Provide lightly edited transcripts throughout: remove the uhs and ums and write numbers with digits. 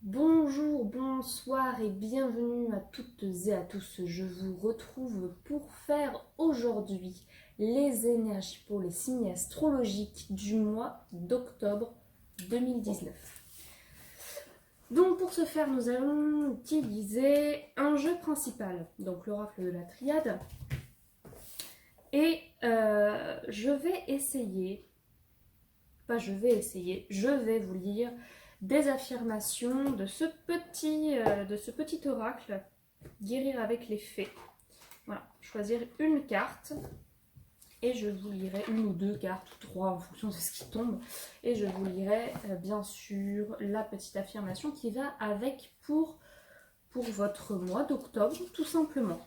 Bonjour, bonsoir et bienvenue à toutes et à tous. Je vous retrouve pour faire aujourd'hui les énergies pour les signes astrologiques du mois d'octobre 2019. Donc pour ce faire, nous allons utiliser un jeu principal, donc l'oracle de la triade. Et je vais vous lire des affirmations de ce petit oracle, guérir avec les fées. Voilà, choisir une carte et je vous lirai une ou deux cartes ou trois en fonction de ce qui tombe et je vous lirai bien sûr la petite affirmation qui va avec pour votre mois d'octobre tout simplement.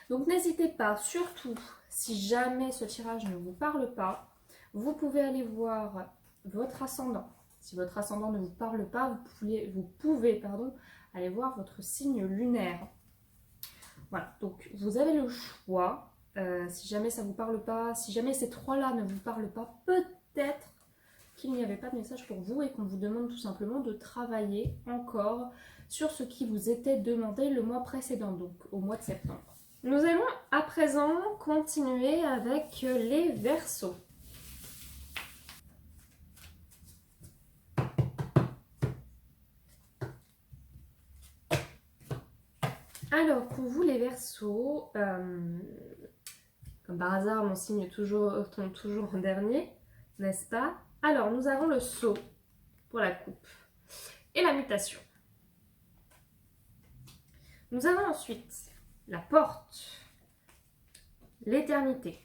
Donc n'hésitez pas, surtout si jamais ce tirage ne vous parle pas, vous pouvez aller voir votre ascendant. Si votre ascendant ne vous parle pas, vous pouvez aller voir votre signe lunaire. Voilà, donc vous avez le choix. Si jamais ça ne vous parle pas, si jamais ces trois-là ne vous parlent pas, peut-être qu'il n'y avait pas de message pour vous et qu'on vous demande tout simplement de travailler encore sur ce qui vous était demandé le mois précédent, donc au mois de septembre. Nous allons à présent continuer avec les Verseaux. Alors, pour vous les Verseaux, comme par hasard, mon signe tombe toujours en dernier, n'est-ce pas? Alors, nous avons le Sceau pour la coupe et la mutation. Nous avons ensuite la Porte, l'éternité,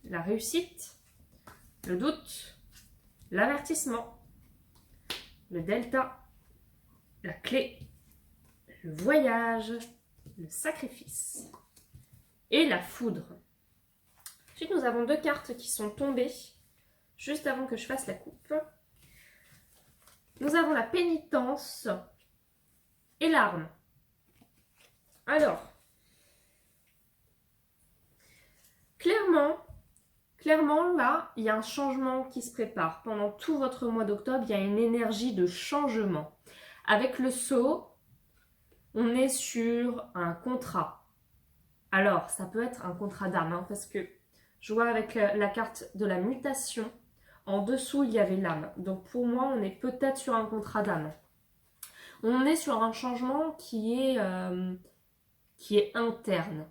la réussite, le doute, l'avertissement, le delta, la clé, le voyage, le sacrifice et la foudre. Ensuite, nous avons deux cartes qui sont tombées juste avant que je fasse la coupe. Nous avons la pénitence et l'arme. Alors, clairement, là, il y a un changement qui se prépare. Pendant tout votre mois d'octobre, il y a une énergie de changement. Avec le Sceau, on est sur un contrat. Alors, ça peut être un contrat d'âme, parce que je vois avec la carte de la mutation, en dessous, il y avait l'âme. Donc, pour moi, on est peut-être sur un contrat d'âme. On est sur un changement qui est interne.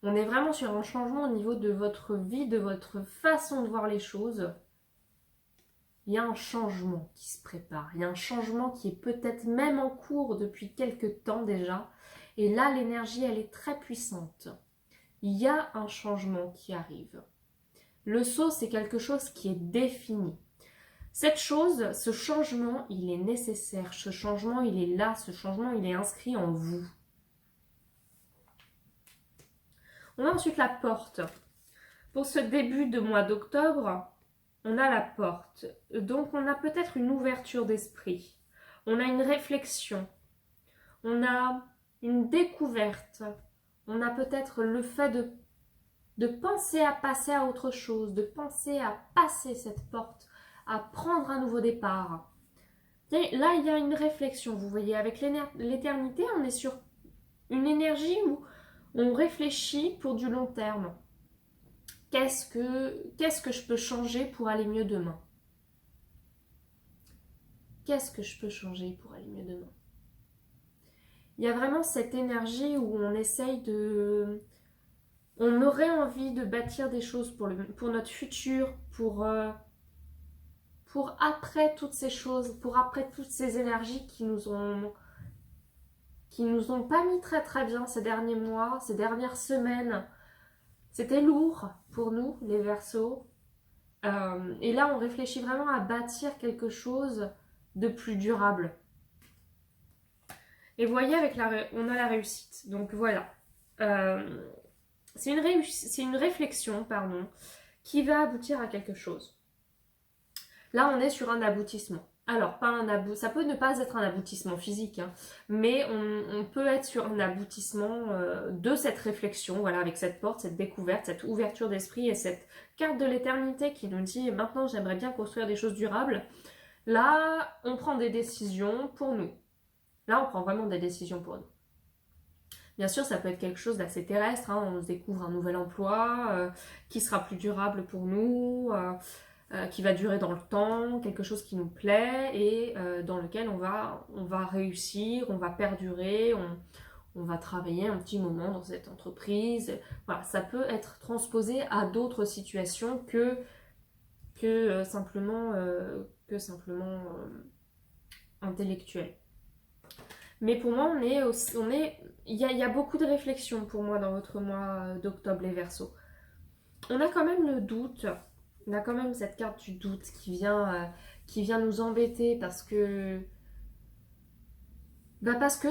On est vraiment sur un changement au niveau de votre vie, de votre façon de voir les choses. Il y a un changement qui se prépare. Il y a un changement qui est peut-être même en cours depuis quelques temps déjà. Et là, l'énergie, elle est très puissante. Il y a un changement qui arrive. Le Sceau, c'est quelque chose qui est défini. Cette chose, ce changement, il est nécessaire. Ce changement, il est là. Ce changement, il est inscrit en vous. On a ensuite la Porte. Pour ce début de mois d'octobre, on a la Porte. Donc, on a peut-être une ouverture d'esprit. On a une réflexion. On a une découverte. On a peut-être le fait de penser à passer à autre chose, de penser à passer cette porte, à prendre un nouveau départ. Et là, il y a une réflexion. Vous voyez, avec l'éternité, on est sur une énergie où on réfléchit pour du long terme. Qu'est-ce que je peux changer pour aller mieux demain? Qu'est-ce que je peux changer pour aller mieux demain? Il y a vraiment cette énergie où on essaye de... On aurait envie de bâtir des choses pour notre futur, pour après toutes ces choses, pour après toutes ces énergies qui nous ont pas mis très très bien ces derniers mois, ces dernières semaines. C'était lourd pour nous, les Verseaux. Et là, on réfléchit vraiment à bâtir quelque chose de plus durable. Et vous voyez, on a la réussite. Donc voilà. C'est une réflexion, qui va aboutir à quelque chose. Là, on est sur un aboutissement. Alors, ça peut ne pas être un aboutissement physique, mais on peut être sur un aboutissement de cette réflexion, voilà, avec cette porte, cette découverte, cette ouverture d'esprit et cette carte de l'éternité qui nous dit « Maintenant, j'aimerais bien construire des choses durables ». Là, on prend des décisions pour nous. Là, on prend vraiment des décisions pour nous. Bien sûr, ça peut être quelque chose d'assez terrestre, hein, on découvre un nouvel emploi qui sera plus durable pour nous, qui va durer dans le temps, quelque chose qui nous plaît et dans lequel on va réussir, on va perdurer, on va travailler un petit moment dans cette entreprise. Voilà, ça peut être transposé à d'autres situations que simplement intellectuelles. Mais pour moi, il y a beaucoup de réflexion pour moi dans votre mois d'octobre, les Verseaux. On a quand même le doute, on a quand même cette carte du doute qui vient nous embêter parce que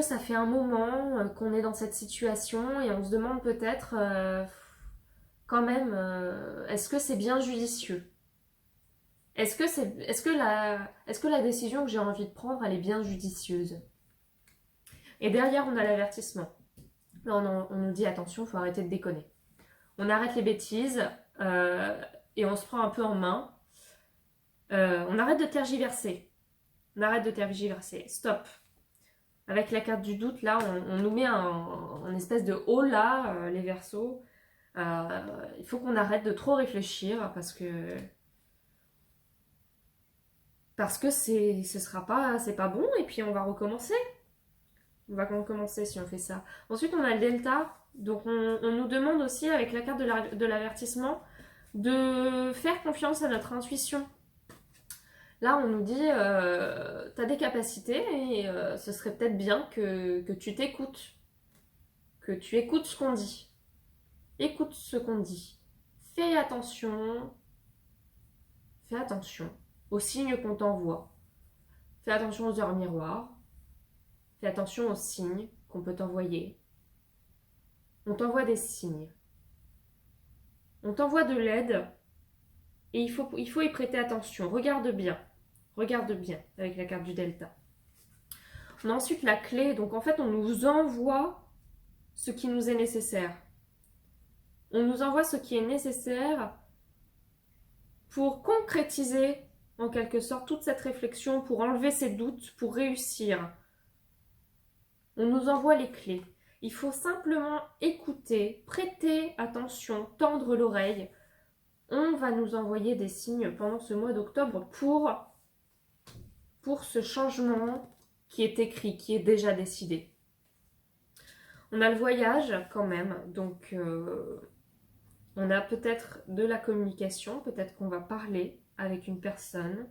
ça fait un moment qu'on est dans cette situation et on se demande peut-être quand même, est-ce que c'est bien judicieux? Est-ce que la décision que j'ai envie de prendre, elle est bien judicieuse? Et derrière, on a l'avertissement. Là, on nous dit attention, il faut arrêter de déconner. On arrête les bêtises et on se prend un peu en main. On arrête de tergiverser. On arrête de tergiverser. Stop. Avec la carte du doute, là, on nous met un espèce de haut là, les Verseaux. Il faut qu'on arrête de trop réfléchir parce que c'est pas bon et puis on va recommencer. On va recommencer si on fait ça. Ensuite, on a le delta. Donc, on nous demande aussi, avec la carte de l'avertissement, de faire confiance à notre intuition. Là, on nous dit, tu as des capacités et ce serait peut-être bien que tu t'écoutes. Que tu écoutes ce qu'on dit. Écoute ce qu'on dit. Fais attention. Fais attention aux signes qu'on t'envoie. Fais attention aux heures miroirs. Fais attention aux signes qu'on peut t'envoyer. On t'envoie des signes. On t'envoie de l'aide et il faut y prêter attention. Regarde bien. Regarde bien avec la carte du delta. On a ensuite la clé. Donc en fait, on nous envoie ce qui nous est nécessaire. On nous envoie ce qui est nécessaire pour concrétiser en quelque sorte toute cette réflexion, pour enlever ces doutes, pour réussir. On nous envoie les clés. Il faut simplement écouter, prêter attention, tendre l'oreille. On va nous envoyer des signes pendant ce mois d'octobre pour ce changement qui est écrit, qui est déjà décidé. On a le voyage quand même, donc on a peut-être de la communication, peut-être qu'on va parler avec une personne.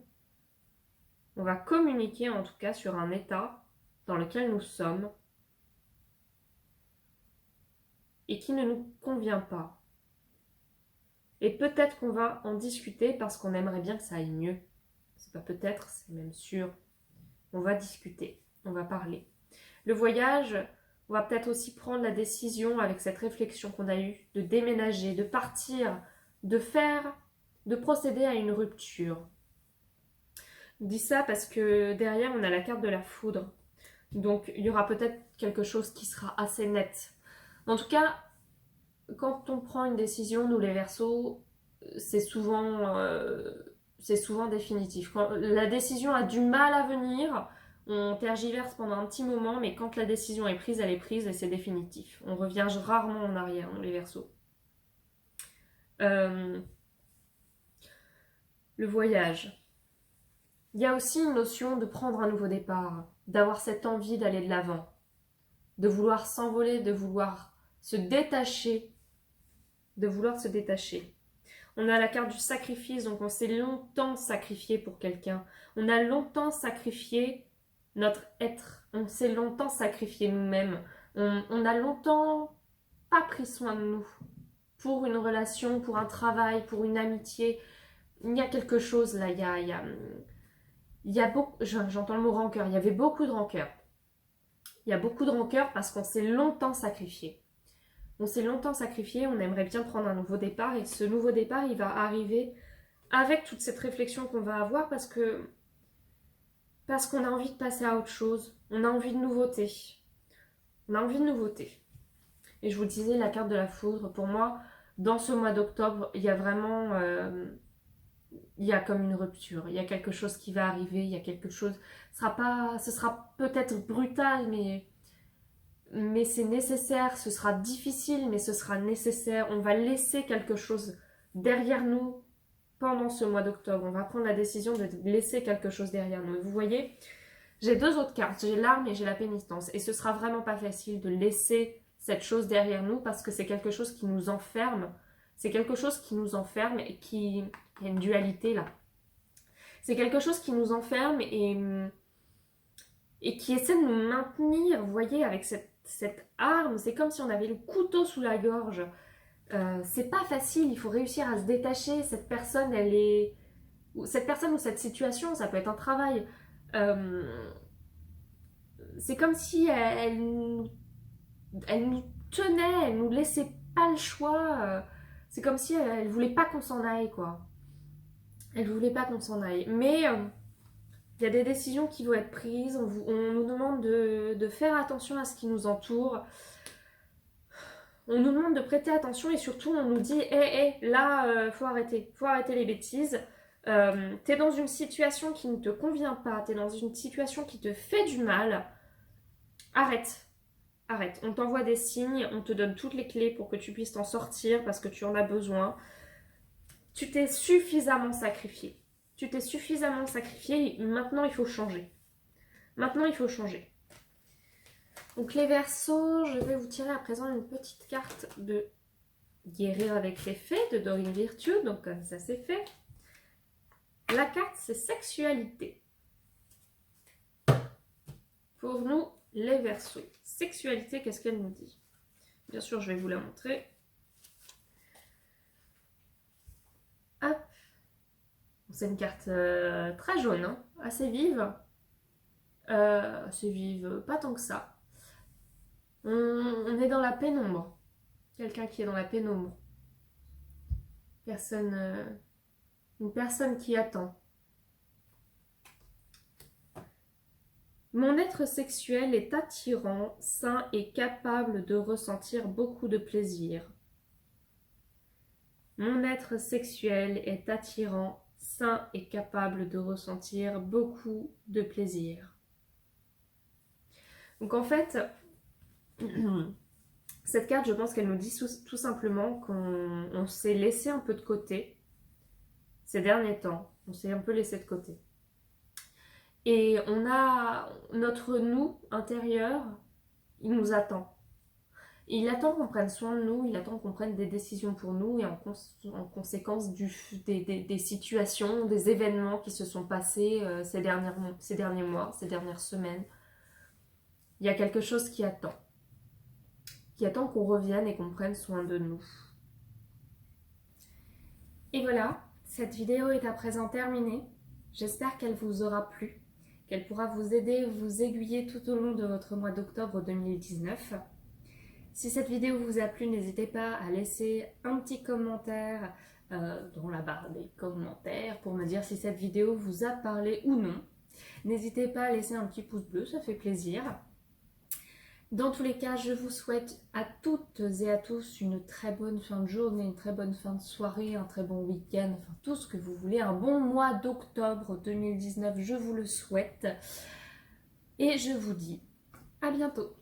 On va communiquer en tout cas sur un état dans lequel nous sommes et qui ne nous convient pas. Et peut-être qu'on va en discuter parce qu'on aimerait bien que ça aille mieux. C'est pas peut-être, c'est même sûr. On va discuter, on va parler. Le voyage, on va peut-être aussi prendre la décision avec cette réflexion qu'on a eue de déménager, de partir, de procéder à une rupture. Je dis ça parce que derrière, on a la carte de la foudre. Donc, il y aura peut-être quelque chose qui sera assez net. En tout cas, quand on prend une décision, nous les Verseaux, c'est souvent définitif. Quand la décision a du mal à venir, on tergiverse pendant un petit moment, mais quand la décision est prise, elle est prise et c'est définitif. On revient rarement en arrière, nous les Verseaux. Le voyage. Il y a aussi une notion de prendre un nouveau départ, d'avoir cette envie d'aller de l'avant, de vouloir s'envoler, de vouloir se détacher, On a la carte du sacrifice, donc on s'est longtemps sacrifié pour quelqu'un. On a longtemps sacrifié notre être, on s'est longtemps sacrifié nous-mêmes. On a longtemps pas pris soin de nous pour une relation, pour un travail, pour une amitié. Il y a quelque chose là, il y a beaucoup, j'entends le mot rancœur, il y avait beaucoup de rancœur. Il y a beaucoup de rancœur parce qu'on s'est longtemps sacrifié. On s'est longtemps sacrifié, on aimerait bien prendre un nouveau départ et ce nouveau départ, il va arriver avec toute cette réflexion qu'on va avoir parce qu'on a envie de passer à autre chose. On a envie de nouveauté. Et je vous disais, la carte de la foudre, pour moi, dans ce mois d'octobre, il y a vraiment il y a comme une rupture, il y a quelque chose qui va arriver, il y a quelque chose, ce sera peut-être brutal, mais c'est nécessaire, ce sera difficile, mais ce sera nécessaire. On va laisser quelque chose derrière nous pendant ce mois d'octobre. On va prendre la décision de laisser quelque chose derrière nous. Et vous voyez, j'ai deux autres cartes, j'ai l'arme et j'ai la pénitence. Et ce sera vraiment pas facile de laisser cette chose derrière nous parce que c'est quelque chose qui nous enferme. C'est quelque chose qui nous enferme et qui... Il y a une dualité là. C'est quelque chose qui nous enferme et qui essaie de nous maintenir, vous voyez, avec cette arme. C'est comme si on avait le couteau sous la gorge. C'est pas facile, il faut réussir à se détacher. Cette personne, elle est... Cette personne ou cette situation, ça peut être un travail. C'est comme si elle nous tenait, elle nous laissait pas le choix. C'est comme si elle voulait pas qu'on s'en aille, quoi. Elle voulait pas qu'on s'en aille. Mais il y a des décisions qui vont être prises. On nous demande de faire attention à ce qui nous entoure. On nous demande de prêter attention et surtout on nous dit hé, là, faut arrêter les bêtises. T'es dans une situation qui ne te convient pas, t'es dans une situation qui te fait du mal. Arrête. On t'envoie des signes, on te donne toutes les clés pour que tu puisses t'en sortir parce que tu en as besoin. Tu t'es suffisamment sacrifié. Maintenant il faut changer. Donc les Verseaux, je vais vous tirer à présent une petite carte de guérir avec les fées de Dorine Virtue. Donc comme ça c'est fait. La carte c'est sexualité. Pour nous les Verseaux. Sexualité, qu'est-ce qu'elle nous dit? Bien sûr je vais vous la montrer. Hop. C'est une carte très jaune, hein, assez vive. Assez vive, pas tant que ça. On est dans la pénombre. Quelqu'un qui est dans la pénombre. Une personne qui attend. Mon être sexuel est attirant, sain et capable de ressentir beaucoup de plaisir. Mon être sexuel est attirant, sain et capable de ressentir beaucoup de plaisir. Donc en fait, cette carte, je pense qu'elle nous dit tout simplement qu'on s'est laissé un peu de côté ces derniers temps. On s'est un peu laissé de côté. Et on a notre nous intérieur, il nous attend. Il attend qu'on prenne soin de nous, il attend qu'on prenne des décisions pour nous et en conséquence des situations, des événements qui se sont passés ces derniers mois, ces dernières semaines. Il y a quelque chose qui attend qu'on revienne et qu'on prenne soin de nous. Et voilà, cette vidéo est à présent terminée. J'espère qu'elle vous aura plu, qu'elle pourra vous aider, vous aiguiller tout au long de votre mois d'octobre 2019. Si cette vidéo vous a plu, n'hésitez pas à laisser un petit commentaire dans la barre des commentaires pour me dire si cette vidéo vous a parlé ou non. N'hésitez pas à laisser un petit pouce bleu, ça fait plaisir. Dans tous les cas, je vous souhaite à toutes et à tous une très bonne fin de journée, une très bonne fin de soirée, un très bon week-end, enfin tout ce que vous voulez. Un bon mois d'octobre 2019, je vous le souhaite. Et je vous dis à bientôt.